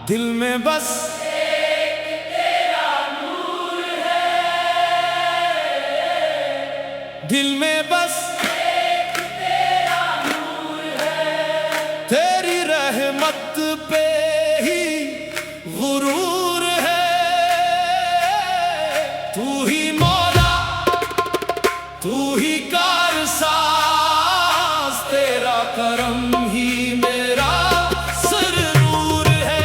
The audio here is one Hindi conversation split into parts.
दिल में बस एक तेरा नूर है, दिल में बस एक तेरा नूर है, तेरी रहमत पे ही गुरूर है। तू ही मौला, तू ही कारसाज, तेरा करम ही मेरा सुरूर है।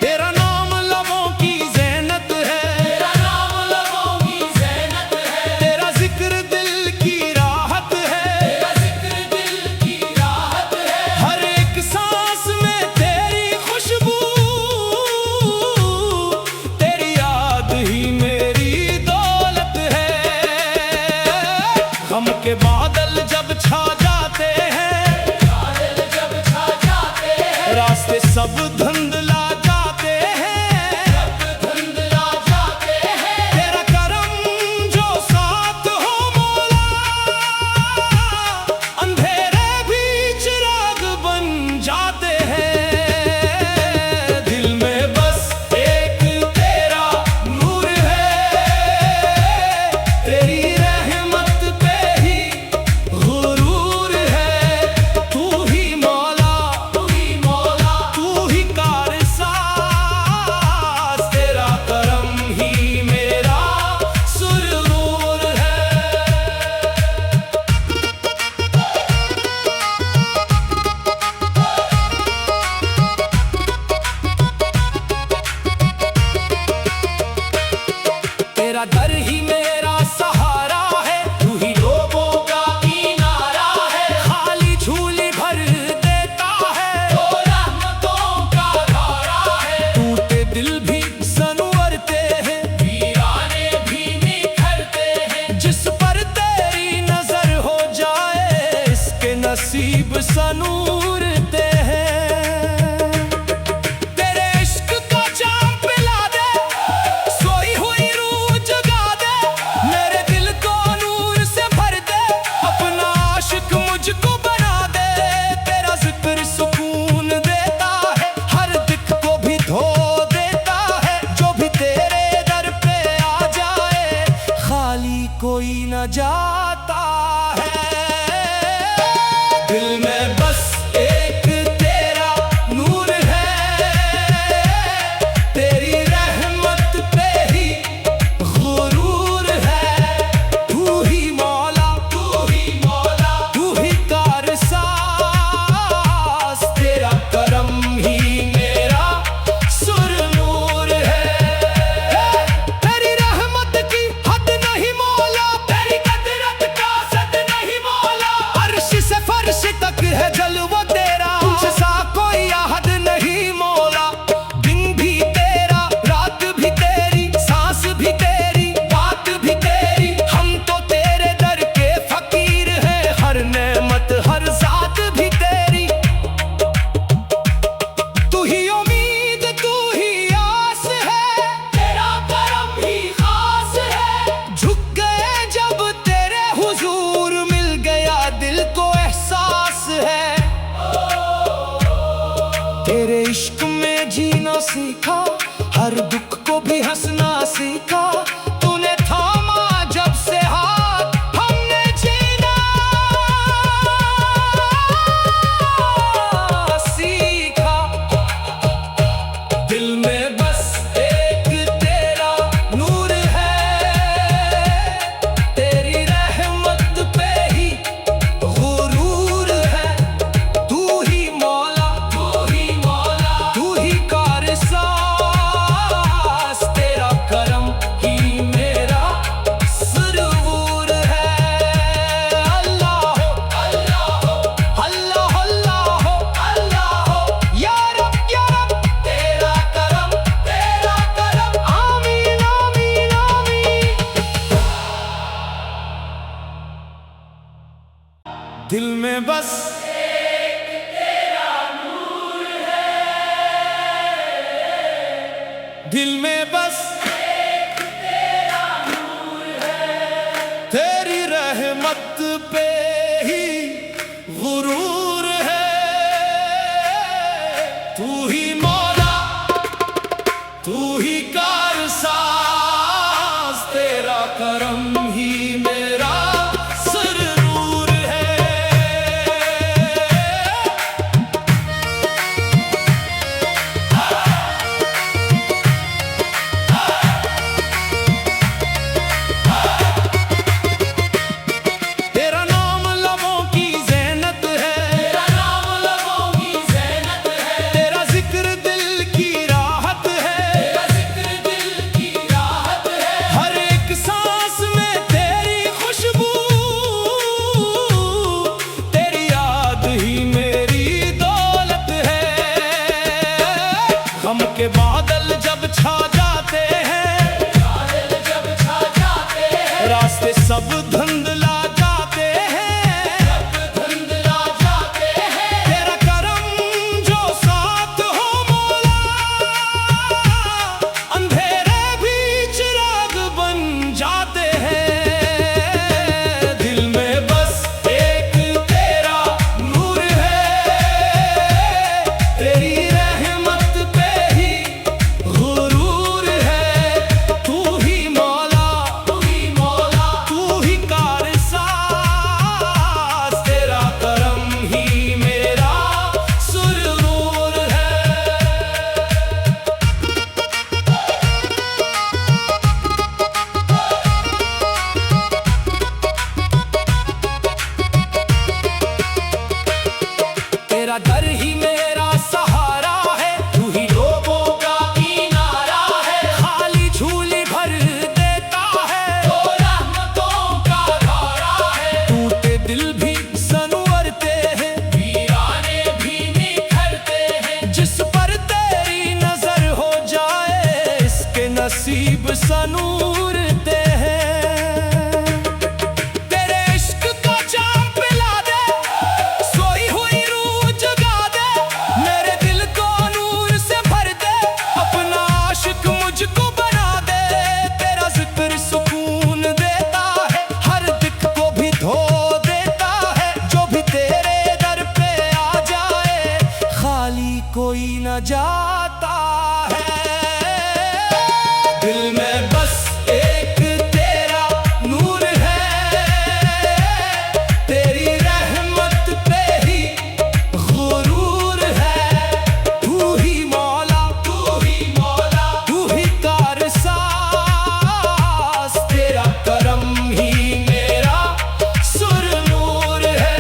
तेरा नाम लबों की ज़ैनत है, तेरा नाम लबों की ज़ैनत है, तेरा जिक्र दिल की राहत है, तेरा जिक्र दिल की राहत है, हर एक सांस में तेरी खुशबू, तेरी याद ही मेरी दौलत है। गम के बादल जब छा जाते हैं, बादल जब छा जाते हैं, रास्ते सब धुंधला जाते हैं, धुंधला जाते हैं, तेरा करम जो साथ हो मौला, अंधेरे भी चिराग बन जाते हैं। दिल में बस एक तेरा नूर है, तेरी रहमत पे ही गुरूर है। तू ही मौला, तू ही मौला, तू ही कारसाज, तेरा करम ही मेरा सुरूर है। तेरा दर ही मेरा सहारा है, तू ही लोगों का किनारा है, खाली झूली भर देता है, तो रहमतों का धारा है, टूटे दिल भी संवरते हैं, वीराने भी निखरते हैं, जिस पर तेरी नजर हो जाए इसके नसीब सनूरते हैं। तेरे इश्क का जाम पिला दे, सोई हुई रूह जगा दे, मेरे दिल को नूर से भर दे, अपना आशिक मुझको बना दे। तेरा जिक्र सुकून देता है, हर दिक को भी धो देता है, जो भी तेरे दर पे आ जाए खाली कोई न जाता है। दिल में बस एक तेरा नूर है, तेरी रहमत पे ही गुरूर है। तू ही मौला, तू ही मौला, तू ही कारसाज, तेरा करम ही मेरा सुरूर है। तेरी रहमत की हद नहीं मौला, तेरी कदरत का सद नहीं मौला, अर्श से फर्श तक है जलवा तेरा, तुझसा कोई आहद नहीं मौला। दिन भी तेरा, रात भी तेरी, सांस भी तेरी, बात भी तेरी, हम तो तेरे दर के फकीर हैं, हर नेमत हर जात भी तेरी। तू ही उम्मीद, तू ही आस है, तेरा करम ही खास है, झुक गए जब तेरे हुजूर, मिल गया दिल को एहसास है। तेरे इश्क में जीना सीखा, हर दुख को भी हंसना सीखा, तूने थामा जब से हाथ हमने जीना सीखा। दिल में बस एक तेरा नूर है, तेरी रहमत पे ही गुरूर है। तू ही मौला, तू ही मौला, तू ही कारसाज, तेरा करम दिल में बस तेरी रहमत पे ही गुरूर है। तू ही मौला, तू ही कारसाज, तेरा करम ही मेरा सुरूर है। तेरा नाम लबों की ज़ैनत है, तेरा नाम लबों की ज़ैनत है, तेरा जिक्र दिल की राहत है। तेरा जिक्र दिल की राहत है, हर एक सांस में तेरी खुशबू, तेरी याद ही मेरी दौलत है। गम के बादल जब छा जाते हैं, बादल जब छा जाते हैं, रास्ते सब धुंधला जाते हैं। सब धुंधला जाते हैं, तेरा करम जो साथ हो मौला, अंधेरे भी चिराग बन जाते हैं। दिल में बस एक तेरा नूर है, तेरी रहमत पे ही गुरूर है। तू ही मौला, तू ही मौला, तू ही कारसाज, तेरा करम ही मेरा सुरूर है। तेरा डर ही मेरा सहारा है, तू ही लोगों का किनारा है, खाली झूली भर देता है। तो रहमतों का धारा है, टूटे दिल भी संवरते हैं, वीराने भी निखरते हैं, जिस पर तेरी नजर हो जाए, इसके नसीब संूरते हैं। तेरे इश्क का जाम पिला दे, सोई हुई रूह जगा दे, मेरे दिल को नूर से भर दे, अपना आशिक मुझको बना दे। तेरा जिक्र सुकून देता है, हर दिक को भी धो देता है। जो भी तेरे दर पे आ जाए, खाली कोई न जाता है। दिल में बस एक तेरा नूर है, तेरी रहमत पे ही गुरूर है। तू ही मौला, तू ही मौला, तू ही कारसाज, तेरा करम ही मेरा सुरूर है।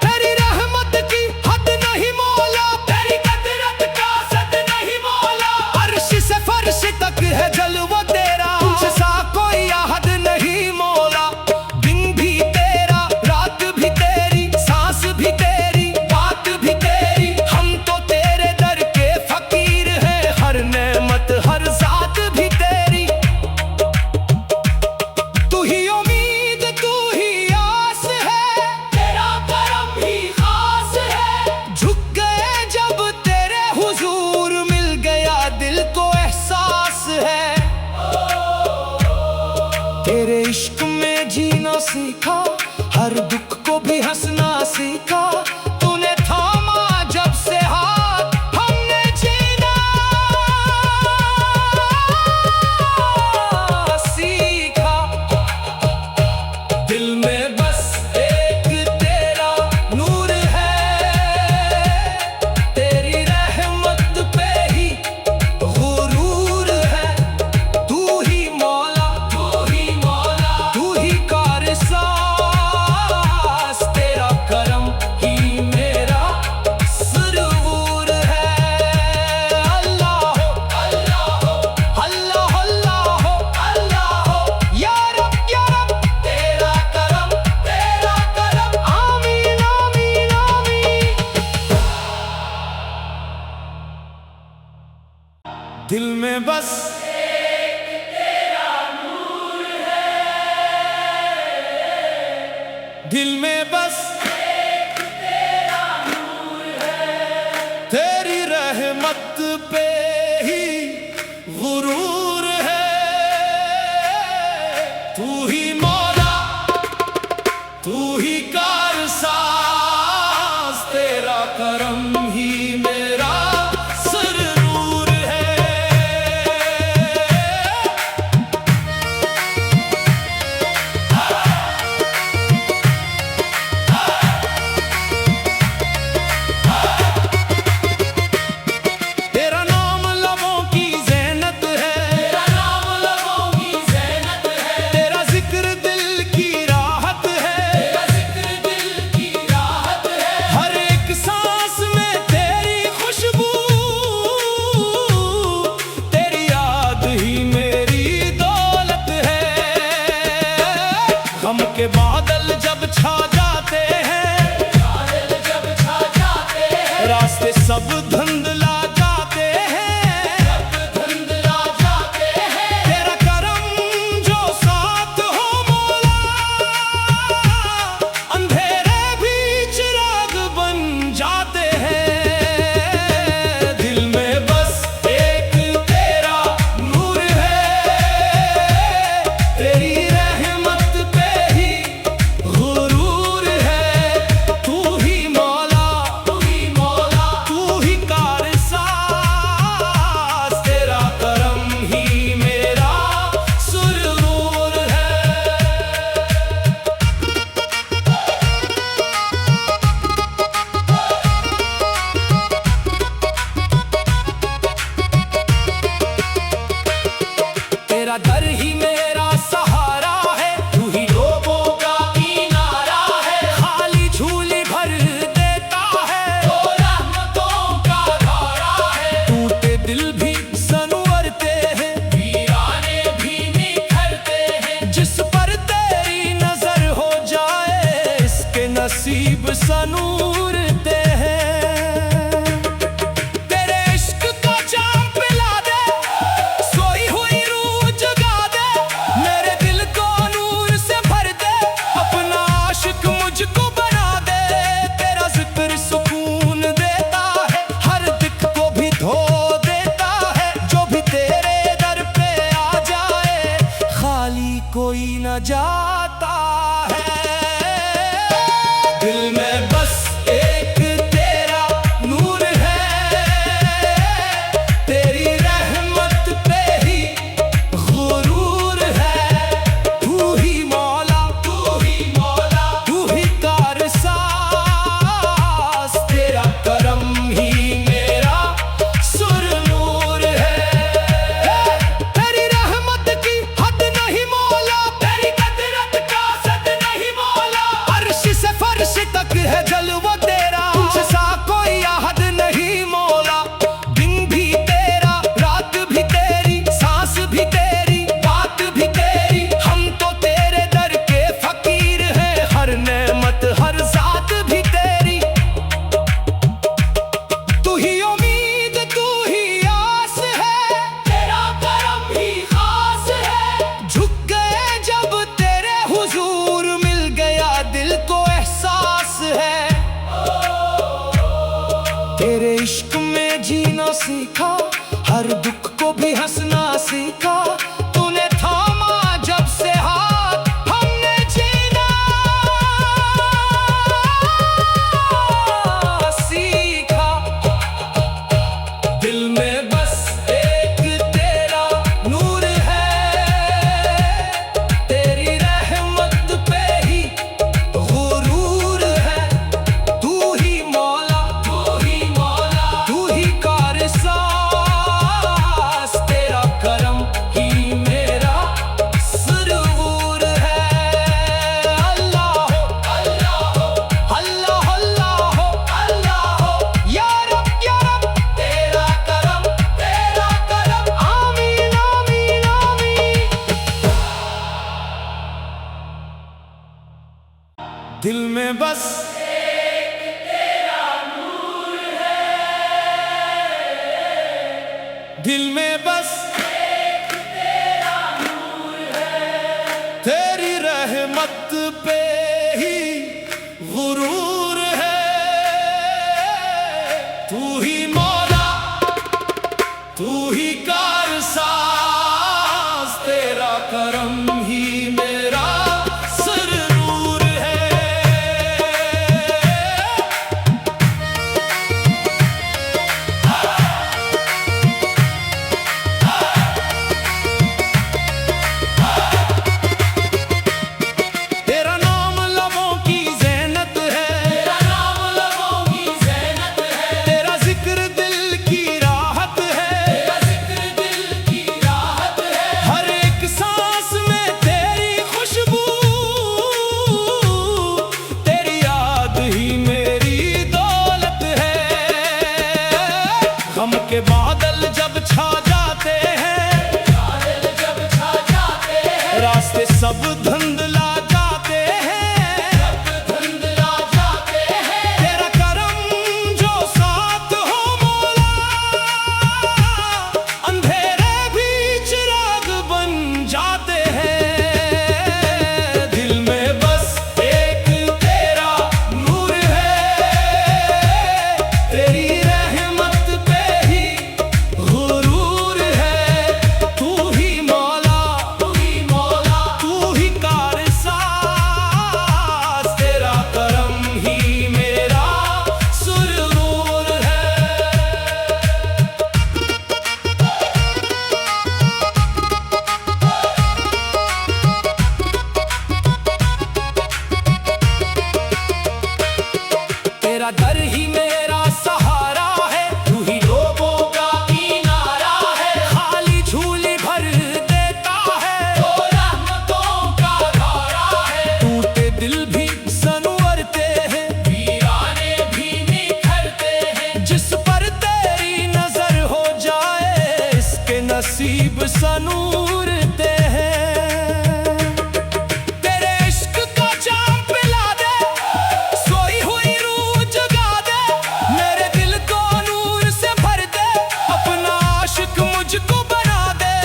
तेरी रहमत की हद नहीं मौला, तेरी कदरत का सद नहीं मौला, अर्श से फर्श तक है जलवा तेरा, तुझसा कोई आहद नहीं मौला। दिन भी तेरा, रात भी तेरी, सांस भी तेरी, बात भी तेरी। हम तो तेरे दर के फकीर हैं, हर नेमत हर जात भी तेरी। तू ही उम्मीद, तू ही आस है, तेरा करम ही खास है, झुक गए जब तेरे हुजूर, मिल गया दिल को एहसास है। तेरे इश्क में जीना सीखा, हर दुख को भी हंसना सीखा। तूने थामा जब से हाथ, हमने जीना सीखा। दिल में बस एक तेरा नूर है, तेरी रहमत पे ही गुरूर है। तू ही मौला, तू ही मौला, तू ही कारसाज, तेरा करम ही मेरा सुरूर है। अल्लाह हो, अल्लाह हो, अल्लाह अल्लाह हो, अल्लाह हो, या रब तेरा करम, आमीन आमीन आमीन। दिल में बस दिल में बस तेरी रहमत पे ही करम ही मेरा सुरूर है। तेरा नाम लबों की ज़ैनत है, तेरा नाम लबों की ज़ैनत है, तेरा जिक्र दिल की राहत है, तेरा जिक्र दिल की राहत है, हर एक सांस में तेरी खुशबू, तेरी याद ही मेरी दौलत है। गम के बादल जब छा जाते हैं, बादल जब छा जाते हैं, रास्ते सब धुंधला जाते हैं, धुंधला जाते हैं, तेरा करम जो साथ हो मौला, अंधेरे भी चिराग बन जाते हैं। दिल में बस एक तेरा नूर है, तेरी रहमत पे ही गुरूर है। तू ही मौला, तू ही मौला, तू ही कारसाज, तेरा करम ही मेरा सुरूर है। तेरा दर ही मेरा सहारा है, तू ही लोगों का किनारा है, खाली झूली भर देता है, तो रहमतों का धारा है, टूटे दिल भी संवरते हैं, वीराने भी निखरते हैं, जिस पर तेरी नजर हो जाए इसके नसीब संूरते हैं। तेरे इश्क का जाम पिला दे, सोई हुई रूह जगा दे, मेरे दिल को नूर से भर दे, अपना आशिक मुझको बना दे। तेरा जिक्र सुकून देता है, हर दिक को भी धो देता है, जो भी तेरे दर पे आ जाए खाली कोई न जाता है। दिल में बस एक तेरा नूर है, तेरी रहमत पे ही गुरूर है। तू ही मौला, तू ही मौला, तू ही कारसाज, तेरा करम ही मेरा सुरूर है। तेरी रहमत की हद नहीं मौला, तेरी कदरत का सद नहीं मौला, अर्श से फर्श तक है जलवा तेरा, तुझसा कोई आहद नहीं मौला। दिन भी तेरा, रात भी तेरी, सांस भी तेरी, बात भी तेरी, हम तो तेरे दर के फकीर हैं, हर नेमत हर जात भी तेरी। तू ही उम्मीद, तू ही आस है, तेरा करम ही खास है, झुक गए जब तेरे हुजूर, मिल गया दिल को एहसास है। तेरे इश्क में जीना सीखा, हर दुख को भी हंसना सीखा, तूने थामा जब से हाथ हमने जीना सीखा। दिल में बस एक तेरा नूर है, तेरी रहमत पे ही गुरूर है। तू ही मौला, तू ही मौला, तू ही कारसाज, तेरा करम ही मेरा सुरूर है। अल्लाह हो, अल्लाह हो, अल्लाह अल्लाह हो, अल्लाह हो, या रब तेरा करम, आमीन आमीन आमीन। दिल में बस दिल में बस तेरी रहमत पे ही गुरूर है। तू ही मौला, तू ही कारसाज, तेरा करम ही मेरा सुरूर है। नसीब सनूरते हैं। तेरे इश्क का जाम पिला दे, सोई हुई रूह जगा दे, मेरे दिल को नूर से भर दे, अपना आशिक मुझको बना दे।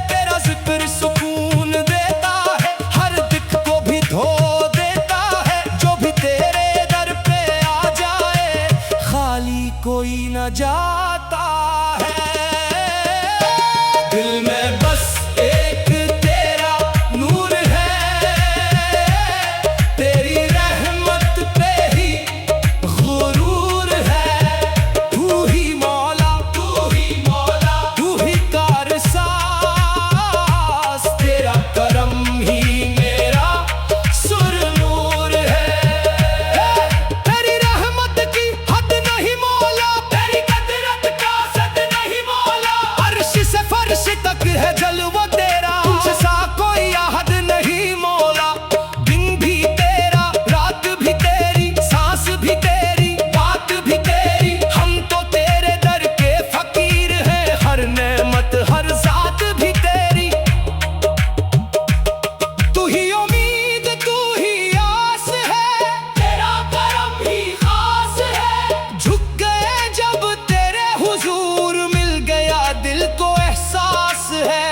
तेरा जिक्र सुकून देता है, हर दिक को भी धो देता है। जो भी तेरे दर पे आ जाए, खाली कोई न जाता है। दिल में बस एक तेरा नूर है, तेरी रहमत पे ही गुरूर है। तू ही मौला, तू ही मौला, तू ही कारसाज, तेरा करम ही मेरा सुरनूर है। तेरी रहमत की हद नहीं मौला, तेरी कदरत का सद नहीं मौला। अर्श से फर्श तक है जलवा तेरा, तुझसा कोई आहद नहीं मौला। दिन भी तेरा, रात भी तेरी, सांस भी तेरी, बात भी तेरी। हम तो तेरे दर के फकीर हैं, हर नेमत हर जात भी तेरी। तू ही उम्मीद, तू ही आस है, तेरा करम ही खास है। झुक गए जब तेरे हुजूर, मिल गया दिल को एहसास है।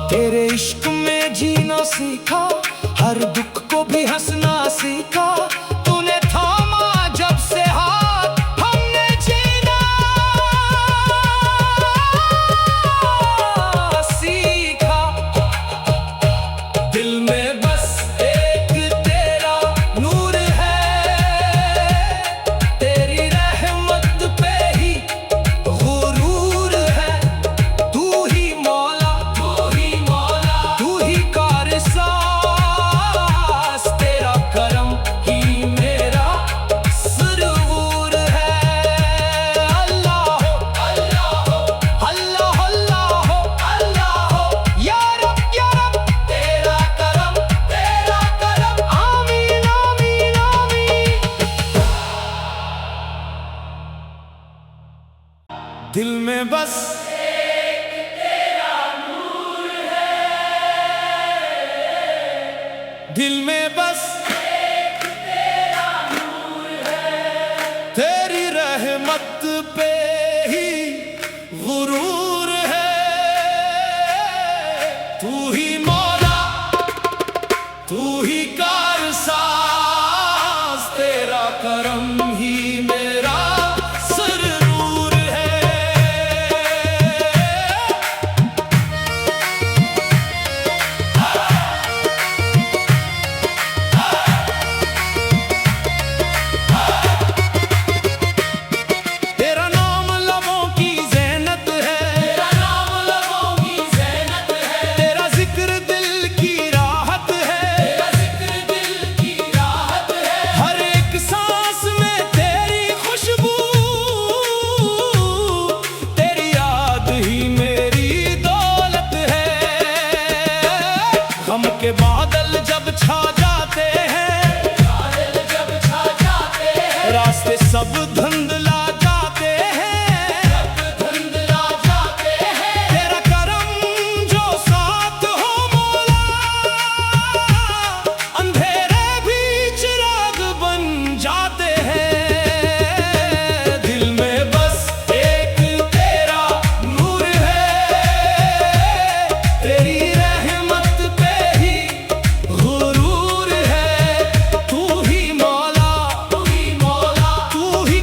तेरे इश्क में जीना सीखा, हर दुख को भी हंसना सीखा। तूने थामा जब से हाथ, हमने जीना सीखा। दिल में बस एक तेरा नूर है, तेरी रहमत पे ही गुरूर है। तू ही मौला, तू ही मौला, तू ही कारसाज, तेरा करम ही मेरा सुरूर है। अल्लाह हो, अल्लाह हो, अल्लाह अल्लाह हो, अल्लाह हो। या रब तेरा करम, तेरा करम। आमीन आमीन आमीन। दिल में बस दिल में बस तेरी रहमत पे ही गुरूर है। तू ही मौला, तू ही कारसाज, तेरा करम ही मेरा सुरूर है। तेरा नाम लबों की ज़ैनत है, तेरा नाम लबों की ज़ैनत है। तेरा जिक्र दिल की राहत है। तेरा जिक्र दिल की राहत है। हर एक सांस में तेरी खुशबू, तेरी याद ही मेरी दौलत है। गम के बादल जब छा जाते हैं, बादल जब छा जाते हैं, रास्ते सब धुंधला जाते हैं। धुंधला जाते हैं। तेरा करम जो साथ हो मौला, अंधेरे भी चिराग बन जाते हैं। दिल में बस एक तेरा नूर है, तेरी रहमत पे ही गुरूर है। तू ही मौला, तू ही मौला, तू ही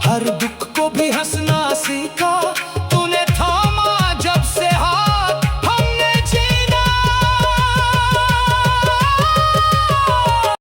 हर दुख को भी हंसना सीख